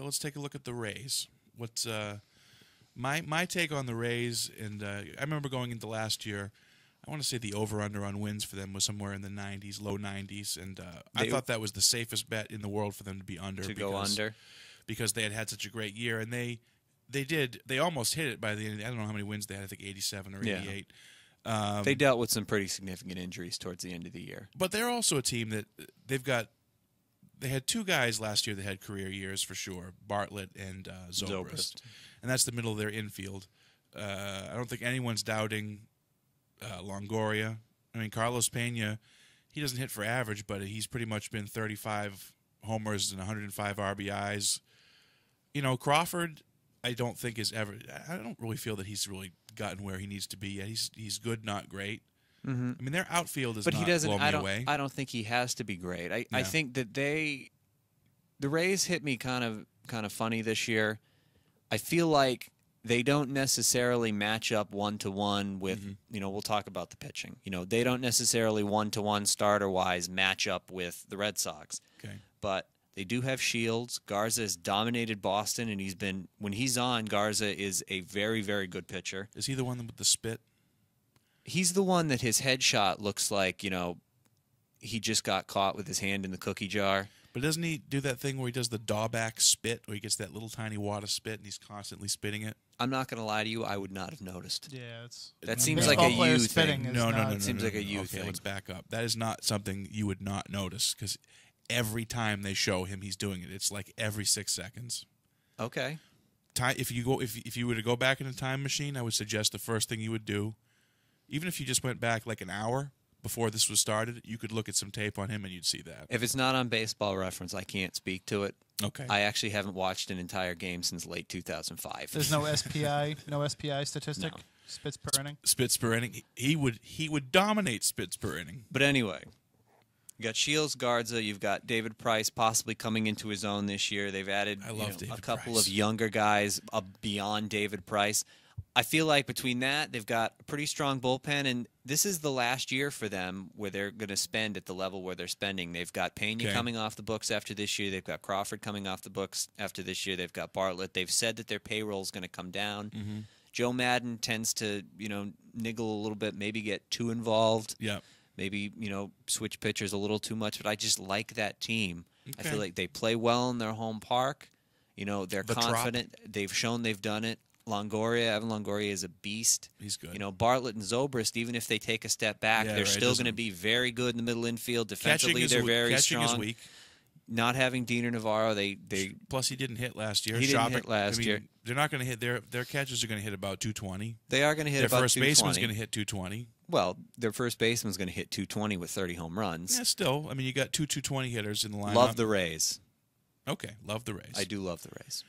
let's take a look at the Rays. What's my take on the Rays? And I remember going into last year. I want to say the over/under on wins for them was somewhere in the 90s, low 90s, and I thought that was the safest bet in the world for them to be under. Go under because they had such a great year, and they almost hit it by the end. I don't know how many wins they had. I think 87 or 88. Yeah. They dealt with some pretty significant injuries towards the end of the year. But they're also a team that they had two guys last year that had career years for sure, Bartlett and Zobrist. And that's the middle of their infield. I don't think anyone's doubting Longoria. I mean, Carlos Pena, he doesn't hit for average, but he's pretty much been 35 homers and 105 RBIs. You know, Crawford, I don't think is ever. I don't really feel that he's really gotten where he needs to be yet. He's good, not great. Mm-hmm. I mean, their outfield is but not he doesn't. blow me away. I don't think he has to be great. I think that the Rays hit me kind of funny this year. I feel like they don't necessarily match up one-to-one with, we'll talk about the pitching. They don't necessarily one-to-one starter-wise match up with the Red Sox. Okay. But they do have Shields. Garza has dominated Boston, and when he's on, Garza is a very, very good pitcher. Is he the one with the spit? He's the one that his headshot looks like, he just got caught with his hand in the cookie jar. But doesn't he do that thing where he does the dawback spit, where he gets that little tiny wad of spit and he's constantly spitting it? I'm not going to lie to you. I would not have noticed. Yeah, that seems like a you thing. No. It seems like a you thing. Let's back up. That is not something you would not notice because every time they show him, he's doing it. It's like every 6 seconds. Okay. If you were to go back in a time machine, I would suggest the first thing you would do, even if you just went back like an hour before this was started, you could look at some tape on him and you'd see that. If it's not on Baseball Reference, I can't speak to it. Okay. I actually haven't watched an entire game since late 2005. There's no SPI statistic. No. Spits per inning. Spits per inning. He would dominate spits per inning. But anyway, you got Shields, Garza. You've got David Price possibly coming into his own this year. They've added a couple of younger guys beyond David Price. I feel like between that, they've got a pretty strong bullpen, and this is the last year for them where they're going to spend at the level where they're spending. They've got Pena coming off the books after this year. They've got Crawford coming off the books after this year. They've got Bartlett. They've said that their payroll is going to come down. Mm-hmm. Joe Madden tends to, niggle a little bit, maybe get too involved. Yeah. Maybe, switch pitchers a little too much, but I just like that team. Okay. I feel like they play well in their home park. They're confident. They've shown they've done it. Evan Longoria is a beast. He's good. Bartlett and Zobrist, even if they take a step back, they're still going to be very good in the middle infield. Defensively, they're very strong. Catching is weak. Not having Diener Navarro, plus he didn't hit last year. He didn't hit last year. They're not going to hit their catchers are going to hit about 220. They are going to hit about 220. Their first baseman's going to hit 220. Well, their first baseman's going to hit 220 with 30 home runs. Yeah, still. I mean, you got two 220 hitters in the lineup. Love the Rays. Okay, love the Rays. I do love the Rays.